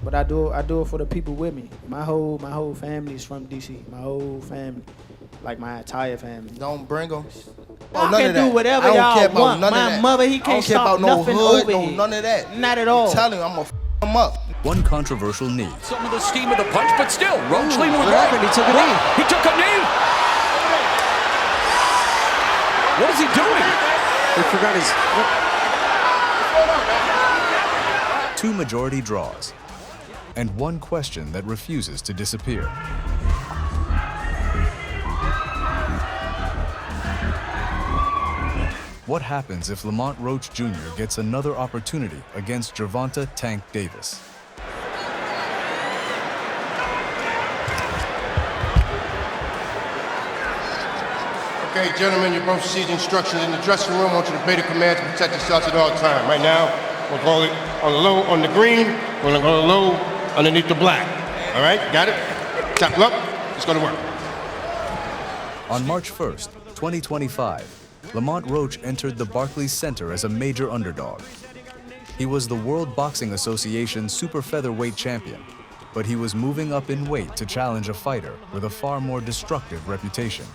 but I do it for the people with me. My whole family is from DC. My whole family, like my entire family. Don't bring them. Y'all can do whatever y'all want. My mother, he can't stop nothing over here. None of that. Not at all. I'm telling you, I'm gonna f him up. One controversial knee. Some of the steam of the punch, but still, Roach leaning with right. He took a knee. He took a knee. What is he doing? He forgot his. Two majority draws, and one question that refuses to disappear. What happens if Lamont Roach Jr. gets another opportunity against Gervonta Tank Davis? Okay, gentlemen, you both received instructions in the dressing room. I want you to obey the commands and protect yourselves at all times. Right now, we'll go on the low on the green. We're gonna go low underneath the black. All right, got it? Tackle up. It's gonna work. On March 1st, 2025, Lamont Roach entered the Barclays Center as a major underdog. He was the World Boxing Association super featherweight champion, but he was moving up in weight to challenge a fighter with a far more destructive reputation.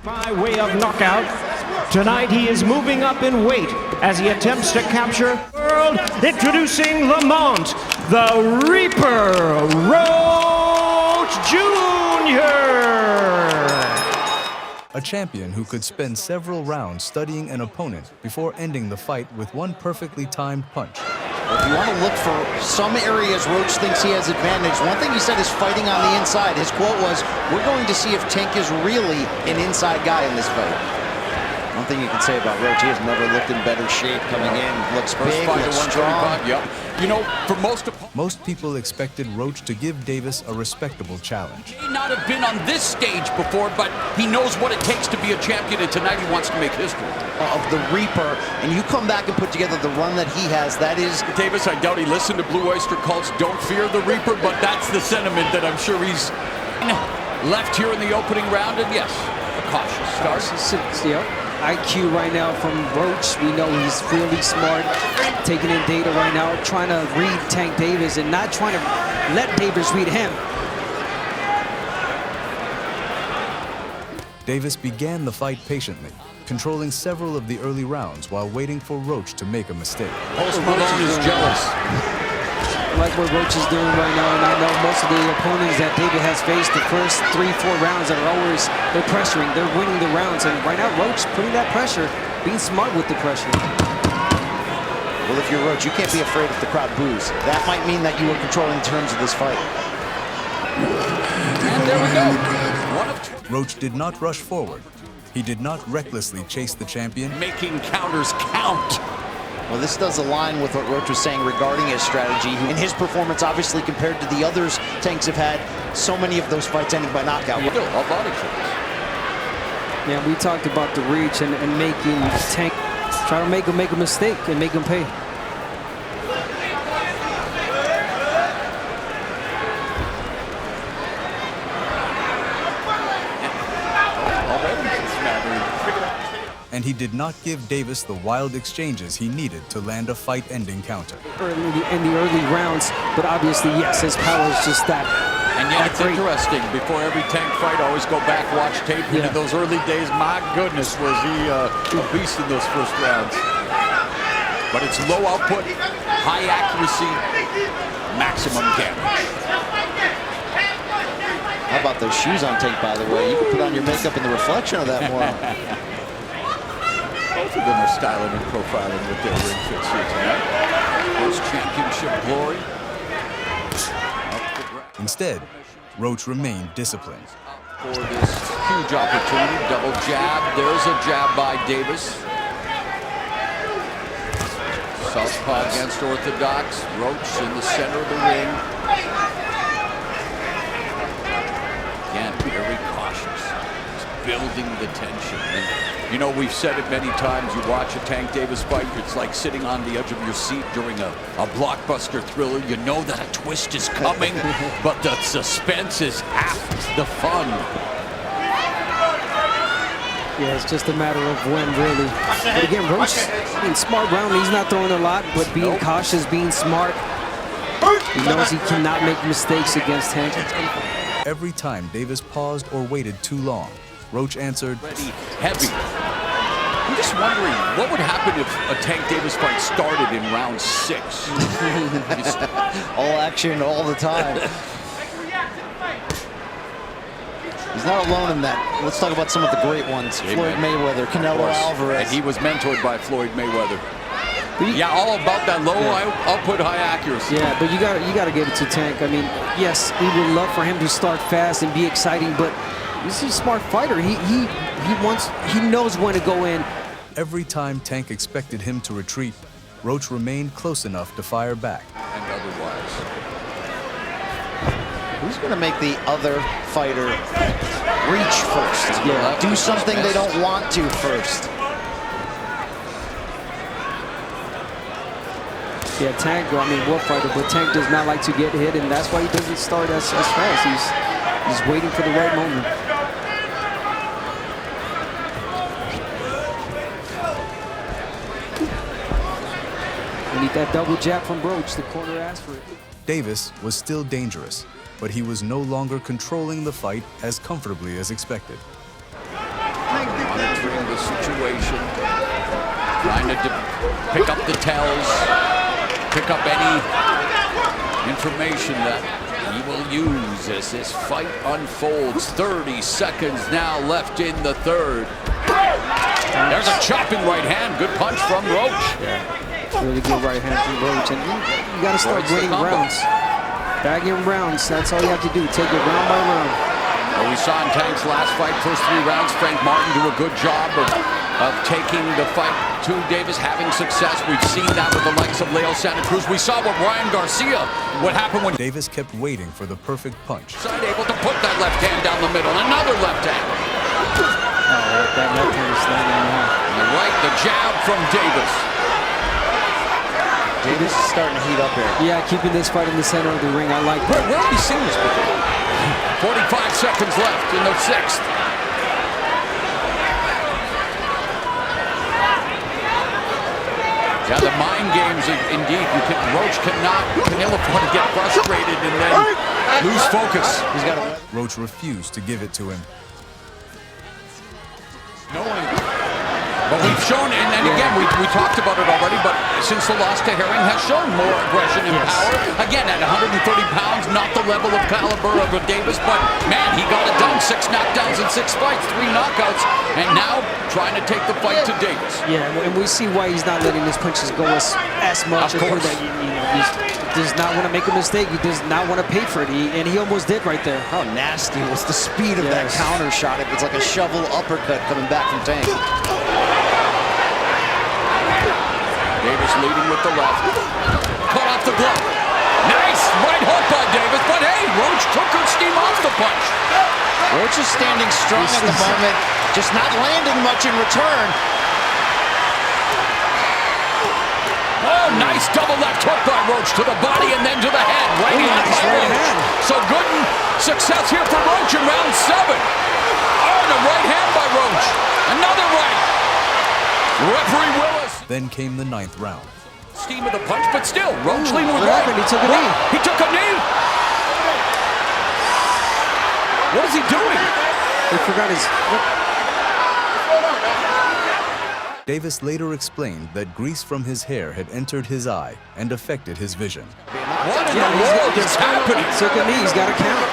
By way of knockout, tonight he is moving up in weight as he attempts to capture the world. Introducing Lamont, the Reaper Roach Jr. A champion who could spend several rounds studying an opponent before ending the fight with one perfectly timed punch. If you want to look for some areas Roach thinks he has advantage, one thing he said is fighting on the inside. His quote was, "We're going to see if Tank is really an inside guy in this fight." One thing you can say about Roach, he has never looked in better shape coming in. Looks big, looks strong. Yep. You know, for most people expected Roach to give Davis a respectable challenge. He may not have been on this stage before, but he knows what it takes to be a champion, and tonight he wants to make history. Of the Reaper, and you come back and put together the run that he has, that is... Davis, I doubt he listened to Blue Oyster Cult's Don't Fear the Reaper, but that's the sentiment that I'm sure he's left here in the opening round, and yes, a cautious start. Yep. IQ right now from Roach. We know he's really smart, taking in data right now, trying to read Tank Davis and not trying to let Davis read him. Davis began the fight patiently, controlling several of the early rounds while waiting for Roach to make a mistake. Post Malone is jealous. I like what Roach is doing right now, and I know most of the opponents that David has faced the first 3-4 rounds are always, they're pressuring, they're winning the rounds, and right now Roach putting that pressure, being smart with the pressure. Well, if you're Roach, you can't be afraid if the crowd boos. That might mean that you are controlling the terms of this fight. And there we go. Roach did not rush forward. He did not recklessly chase the champion, making counters count. Well, this does align with what Roach was saying regarding his strategy. And his performance, obviously, compared to the others Tanks have had, so many of those fights ending by knockout. All body shots. Yeah, we talked about the reach and making Tank, try to make him make a mistake and make him pay. and he did not give Davis the wild exchanges he needed to land a fight-ending counter. In the early rounds, but obviously, yes, his power is just that. And yet it's interesting, before every Tank fight, always go back, watch tape. Into those early days, my goodness, was he a beast in those first rounds. But it's low output, high accuracy, maximum damage. How about those shoes on Tank, by the way? You can put on your makeup in the reflection of that more. Both of them are styling and profiling with their ring fits here tonight. First championship glory. Instead, Roach remained disciplined. For this huge opportunity, double jab. There's a jab by Davis. Southpaw against orthodox. Roach in the center of the ring. Again, very cautious. He's building the tension. And, you know, we've said it many times. You watch a Tank Davis fight, it's like sitting on the edge of your seat during a blockbuster thriller. You know that a twist is coming, but the suspense is half the fun. Yeah, it's just a matter of when, really. But again, Roach being smart round. He's not throwing a lot, but being cautious, being smart. He knows he cannot make mistakes against Tank. Every time Davis paused or waited too long, Roach answered, Ready, heavy. I'm just wondering what would happen if a Tank Davis fight started in round 6. All action all the time. He's not alone in that. Let's talk about some of the great ones. Floyd Mayweather, Canelo Alvarez. And he was mentored by Floyd Mayweather. Yeah, all about that low output, high accuracy. Yeah, but you got to give it to Tank. I mean, yes, we would love for him to start fast and be exciting, but he's a smart fighter. He knows when to go in. Every time Tank expected him to retreat, Roach remained close enough to fire back. And otherwise. Who's going to make the other fighter reach first? Yeah, do something they don't want to first. Yeah, Tank, I mean, war fighter, but Tank does not like to get hit, and that's why he doesn't start as fast. He's waiting for the right moment. We need that double jab from Roach. The corner asked for it. Davis was still dangerous, but he was no longer controlling the fight as comfortably as expected. Monitoring the situation, trying to pick up the tells, pick up any information that he will use as this fight unfolds. 30 seconds now left in the third. There's a chopping right hand. Good punch from Roach. Yeah, really good right hand from Roach. And you got to start winning rounds. Bagging rounds, that's all you have to do. Take it round by round. Well, we saw in Tank's last fight, first 3 rounds, Frank Martin do a good job of taking the fight to Davis, having success. We've seen that with the likes of Leo Santa Cruz. We saw with Ryan Garcia what happened when Davis kept waiting for the perfect punch. Side able to put that left hand down the middle. Another left hand. Oh, that left hand is landing now. And the right, the jab from Davis. Davis is starting to heat up here. Yeah, keeping this fight in the center of the ring, I like that. Where have we seen this before? 45 seconds left in the 6th. Yeah, the mind games, indeed. Roach cannot afford to get frustrated and then lose focus. He's got a... Roach refused to give it to him. Knowing. But we've shown, and again, we talked about it already, but since the loss to Herring has shown more aggression and power. Again, at 130 pounds, not the level of caliber of a Davis, but man, he got it done. 6 knockdowns in 6 fights, 3 knockouts, and now trying to take the fight to Davis. Yeah, and we see why he's not letting his punches go as much. Of course. That, he does not want to make a mistake. He does not want to pay for it, and he almost did right there. How nasty was the speed of that counter shot? It's like a shovel uppercut coming back from Tank. Davis leading with the left. Cut off the glove. Nice right hook by Davis, but hey, Roach took good steam off the punch. Roach is standing strong at the moment, just not landing much in return. Oh, nice double left hook by Roach to the body and then to the head. Right hand by Roach. So good success here for Roach in round 7. Oh, and a right hand by Roach. Another right. Referee Willis. Then came the 9th round. Steam of the punch, but still, Roach leading with right. He took a knee. He took a knee. What is he doing? He forgot his... Davis later explained that grease from his hair had entered his eye and affected his vision. What in the world is happening? Took a knee. He's got to count.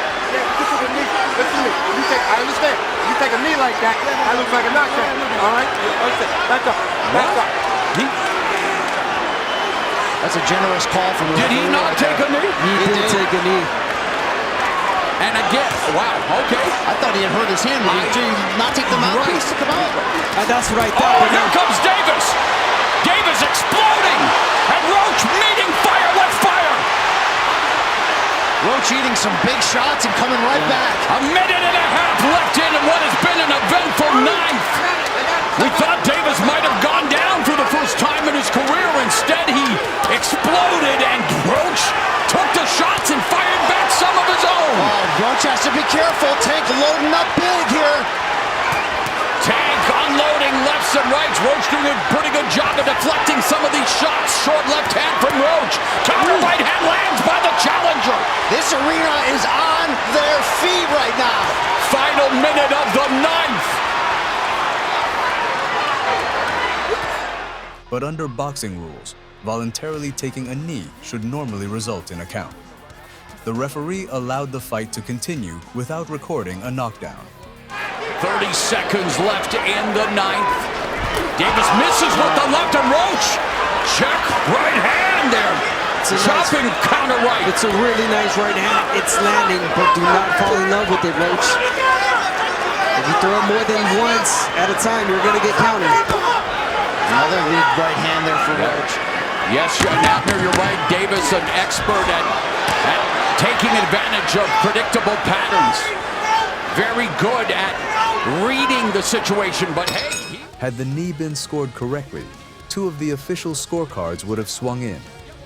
I understand. You take a knee like that, that looks like a knockdown. All right? Back up. Back up. That's a generous call from the Did he not take a knee? He did take a knee. And again, wow, okay. I thought he had hurt his hand, but he did not take the mouthpiece to come out. That's what I thought. Oh, here comes Davis. Davis exploding. And Roach meeting fire with fire. Roach eating some big shots and coming right back. A minute and a half left in what has been an eventful 9th. We thought Davis might have gone down for the first time in his career. Instead, he exploded and Roach took the shots and fired back some of his own. Oh, Roach has to be careful. Tank loading up big here. Tank unloading left lefts and rights. Roach doing a pretty good job of deflecting some of these shots. Short left hand from Roach. Counter right hand lands by the challenger. This arena is on their feet right now. Final minute of the 9th. But under boxing rules, voluntarily taking a knee should normally result in a count. The referee allowed the fight to continue without recording a knockdown. 30 seconds left in the 9th. Davis misses with the left and Roach. Check right hand there. Chopping counter right. It's a really nice right hand. It's landing, but do not fall in love with it, Roach. If you throw it more than once at a time, you're going to get countered. Another lead right hand there for Roach. Yes, Abner, you're right. Davis, an expert at taking advantage of predictable patterns. Very good at reading the situation, but hey. Had the knee been scored correctly, 2 of the official scorecards would have swung in.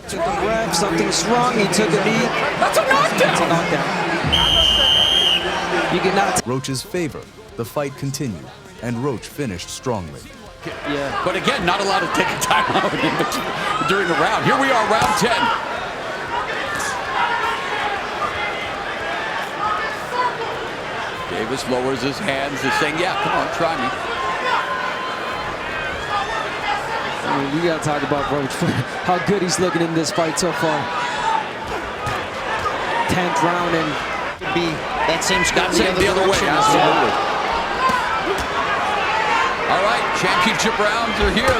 To the ref, something's wrong. He took a knee. That's a knockdown. That's a knockdown. You cannot. Roach's favor, the fight continued, and Roach finished strongly. Yeah. But again, not allowed to take a timeout during the round. Here we are, round 10. Davis lowers his hands, is saying, yeah, come on, try me. I mean, we got to talk about Roach, how good he's looking in this fight so far. 10th round and Be that same score the other way, absolutely. All right, championship rounds are here.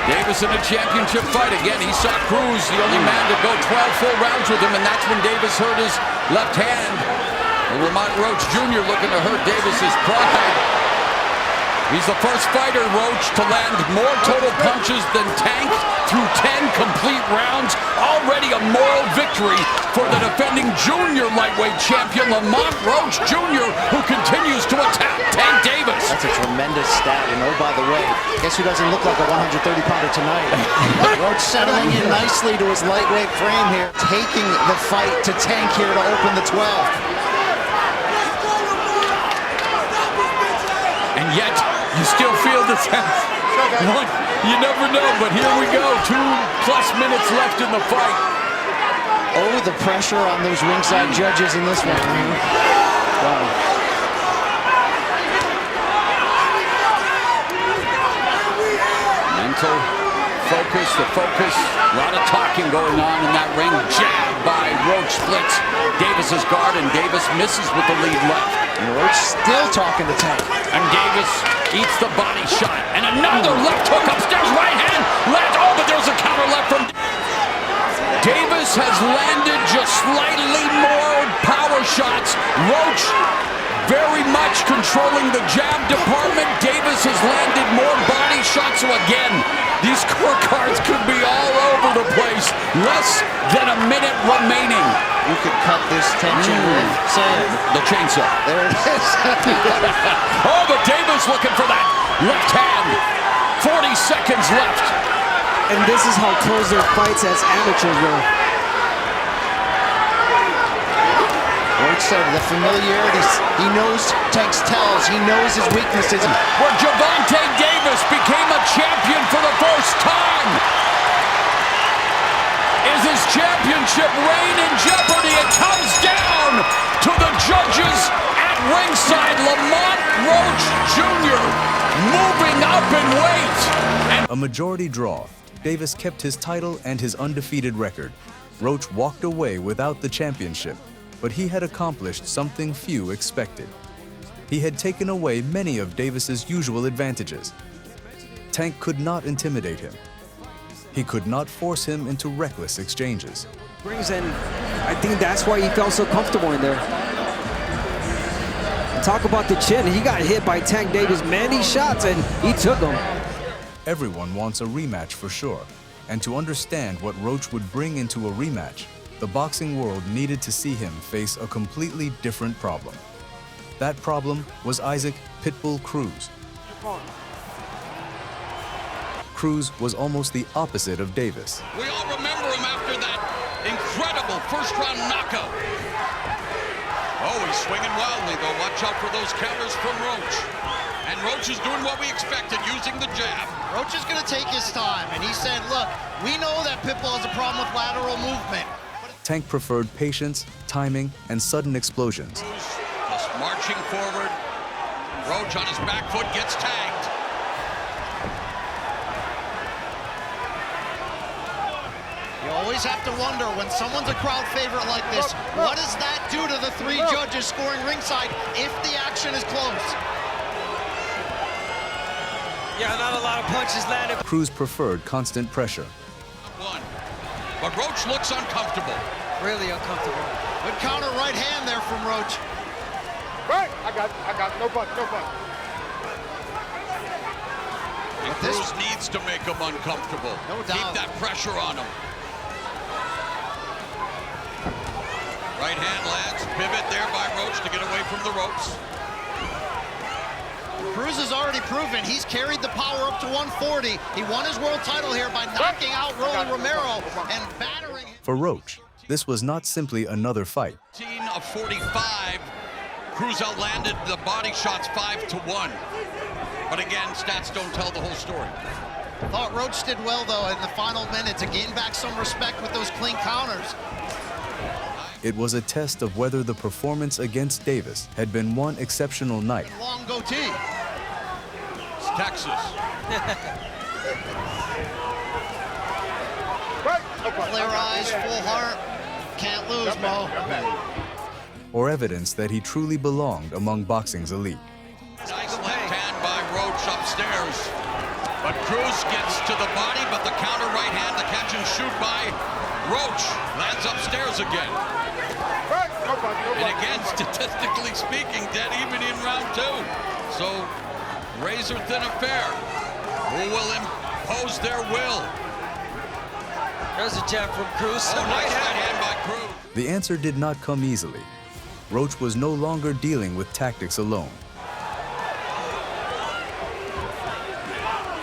Davis in a championship fight. Again, he saw Cruz, the only man to go 12 full rounds with him, and that's when Davis hurt his left hand. Lamont Roach Jr. looking to hurt Davis's pride. He's the first fighter, Roach, to land more total punches than Tank through 10 complete rounds. Already a moral victory for the defending junior lightweight champion, Lamont Roach Jr., who continues to attack Tank Davis. That's a tremendous stat, and oh, by the way, guess who doesn't look like a 130-pounder tonight? Roach settling in nicely to his lightweight frame here, taking the fight to Tank here to open the 12th. And yet, you still feel the sense. You never know, but here we go. 2+ minutes left in the fight. Oh, the pressure on those ringside judges in this one. Wow. Mental focus, a lot of talking going on in that ring. Jab by Roach splits Davis's guard, and Davis misses with the lead left. And Roach still talking to Tank. And Davis eats the body shot. And another left hook upstairs, right hand. Oh, but there's a counter left from Davis has landed just slightly more power shots. Roach very much controlling the jab department. Davis has landed more body shots. So again, these scorecards could be all over the place. Less than a minute remaining. You could cut this tension with, say, the chainsaw. There it is. Oh, but Davis looking for that left hand. 40 seconds left. And this is how close their fights as amateurs were. Roach said the familiarity, he knows Tank's tells, he knows his weaknesses. Where Gervonta Davis became a champion for the first time. Is his championship reign in jeopardy? It comes down to the judges at ringside. Lamont Roach Jr. moving up in weight. And A majority draw, Davis kept his title and his undefeated record. Roach walked away without the championship, but he had accomplished something few expected. He had taken away many of Davis's usual advantages. Tank could not intimidate him. He could not force him into reckless exchanges. And I think that's why he felt so comfortable in there. And talk about the chin. He got hit by Tank Davis many shots, and he took them. Everyone wants a rematch for sure, and to understand what Roach would bring into a rematch, the boxing world needed to see him face a completely different problem. That problem was Isaac Pitbull Cruz. Cruz was almost the opposite of Davis. we all remember him after that incredible first-round knockout. Oh, he's swinging wildly, though. Watch out for those counters from Roach. And Roach is doing what we expected, using the jab. Roach is going to take his time, and he said, look, we know that Pitbull has a problem with lateral movement. Tank preferred patience, timing, and sudden explosions. Just marching forward. Roach on his back foot gets tagged. You always have to wonder, when someone's a crowd favorite like this, what does that do to the three judges scoring ringside if the action is close? Yeah, not a lot of punches landed. Cruz preferred constant pressure. One. But Roach looks uncomfortable. Really uncomfortable. Good counter right hand there from Roach. Right, I got it. No punch, no punch. And Cruz needs to make him uncomfortable. No doubt. Keep that pressure on him. Right hand lands, pivot there by Roach to get away from the ropes. Cruz has already proven he's carried the power up to 140. He won his world title here by knocking out Rolly Romero and battering him. For Roach, this was not simply another fight. 15 of 45. Cruz outlanded the body shots 5-1. But again, stats don't tell the whole story. Thought Roach did well, though, in the final minute to gain back some respect with those clean counters. It was a test of whether the performance against Davis had been one exceptional night, Long goatee. It's Texas. Clear eyes, full heart. Can't lose, Mo. or evidence that he truly belonged among boxing's elite. Nice left hand by Roach upstairs. But Cruz gets to the body, but the counter right hand, the catch and shoot by Roach lands upstairs again. And again, statistically speaking, dead even in round two. So, razor thin affair. Who will impose their will? There's a jab from Cruz. Oh, nice right hand by Cruz. The answer did not come easily. Roach was no longer dealing with tactics alone.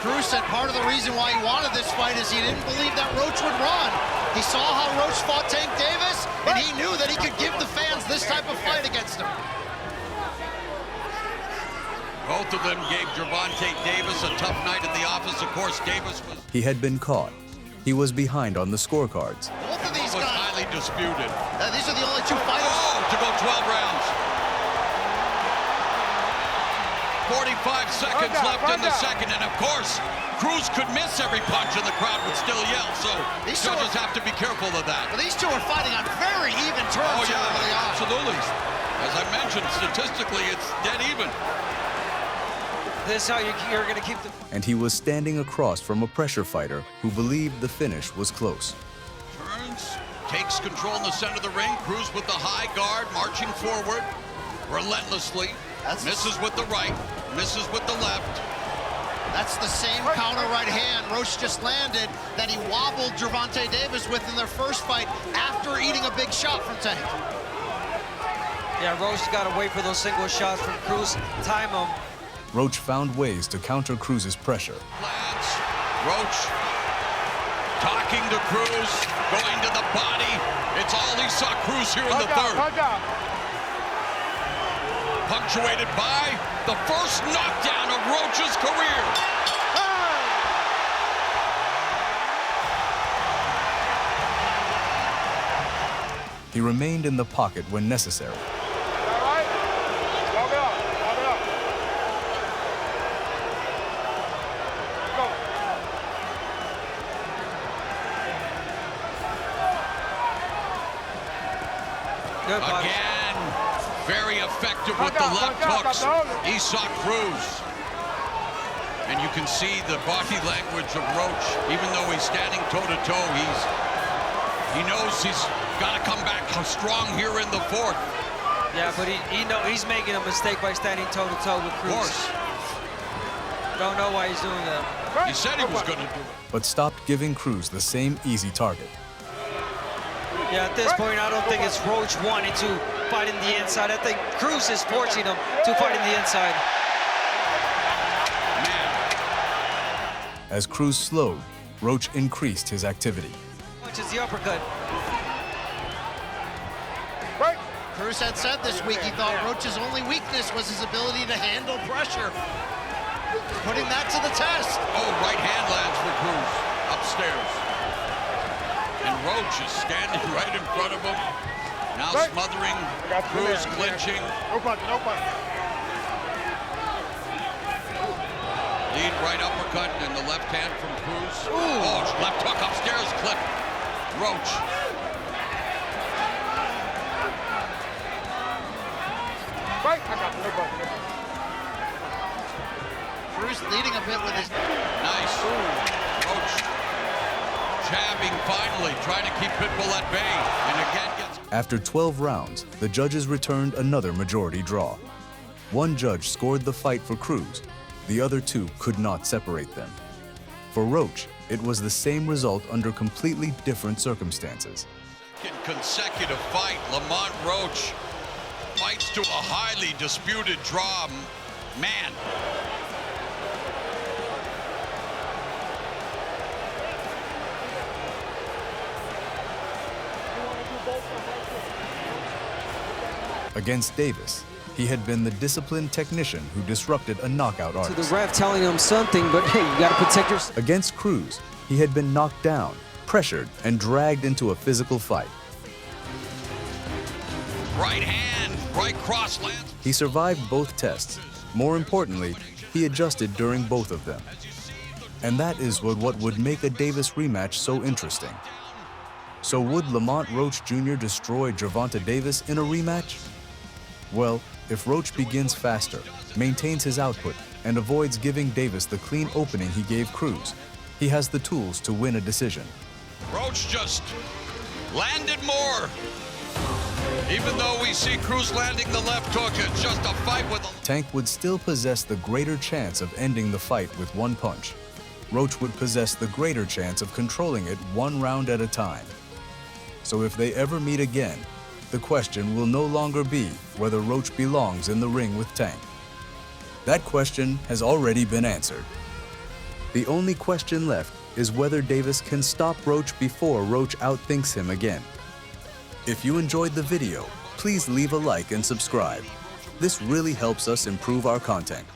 Cruz said part of the reason why he wanted this fight is he didn't believe that Roach would run. He saw how Roach fought Tank Davis, and he knew that he could give the fans this type of fight against him. Both of them gave Gervonta Davis a tough night in the office. Of course, Davis was... He had been caught. He was behind on the scorecards. Both of these was guys, highly disputed. these are the only two fighters. Oh, to go 12 rounds. 45 seconds left in the second, and of course, Cruz could miss every punch and the crowd would still yell, so These judges two have to be careful of that. But these two are fighting on very even terms Oh, here yeah, early on. absolutely. As I mentioned, statistically, it's dead even. This is how you're going to keep the... And he was standing across from a pressure fighter who believed the finish was close. Turns, takes control in the center of the ring. Cruz with the high guard, marching forward relentlessly. Misses with the right, misses with the left. That's the same counter right hand Roach just landed that he wobbled Gervonta Davis with in their first fight after eating a big shot from Tank. Yeah, Roach got to wait for those single shots from Cruz, time them. Roach found ways to counter Cruz's pressure. Lands, Roach talking to Cruz, going to the body. It's all he saw Cruz here in the third. Punctuated by the first knockdown of Roach's career. He remained in the pocket when necessary. Good body. Again, very effective with the left hooks. He saw Cruz. And you can see the body language of Roach. Even though he's standing toe-to-toe, he knows he's got to come back strong here in the fourth. Yeah, but he's making a mistake by standing toe-to-toe with Cruz. Of course. Don't know why he's doing that. He said he was going to do it. But stopped giving Cruz the same easy target. Yeah, at this point, I don't think it's Roach wanting to fight in the inside. I think Cruz is forcing him to fight in the inside. As Cruz slowed, Roach increased his activity. Which is the uppercut. Cruz had said this week he thought Roach's only weakness was his ability to handle pressure. Putting that to the test. Oh, right hand lands for Cruz upstairs. And Roach is standing right in front of him. Now smothering, Cruz clinching. No punch, no punch. Lead right uppercut in the left hand from Cruz. Oh, left hook upstairs, clip. Roach. Right, I got no punch, no punch. Cruz leading a bit with his... Nice. Roach jabbing finally, trying to keep Pitbull at bay. And again gets... After 12 rounds, the judges returned another majority draw. One judge scored the fight for Cruz. The other two could not separate them. For Roach, it was the same result under completely different circumstances. In consecutive fight, Lamont Roach fights to a highly disputed draw. Man. Against Davis, he had been the disciplined technician who disrupted a knockout To artist. the ref telling him something, but hey, you got to protect yourself. Against Cruz, he had been knocked down, pressured, and dragged into a physical fight. Right hand, right cross lands. He survived both tests. More importantly, he adjusted during both of them. And that is what would make a Davis rematch so interesting. So would Lamont Roach Jr. destroy Gervonta Davis in a rematch? Well, if Roach begins faster, maintains his output, and avoids giving Davis the clean opening he gave Cruz, he has the tools to win a decision. Roach just landed more. Even though we see Cruz landing the left hook, it's just a fight with a... Tank would still possess the greater chance of ending the fight with one punch. Roach would possess the greater chance of controlling it one round at a time. So if they ever meet again, the question will no longer be whether Roach belongs in the ring with Tank. That question has already been answered. The only question left is whether Davis can stop Roach before Roach outthinks him again. If you enjoyed the video, please leave a like and subscribe. This really helps us improve our content.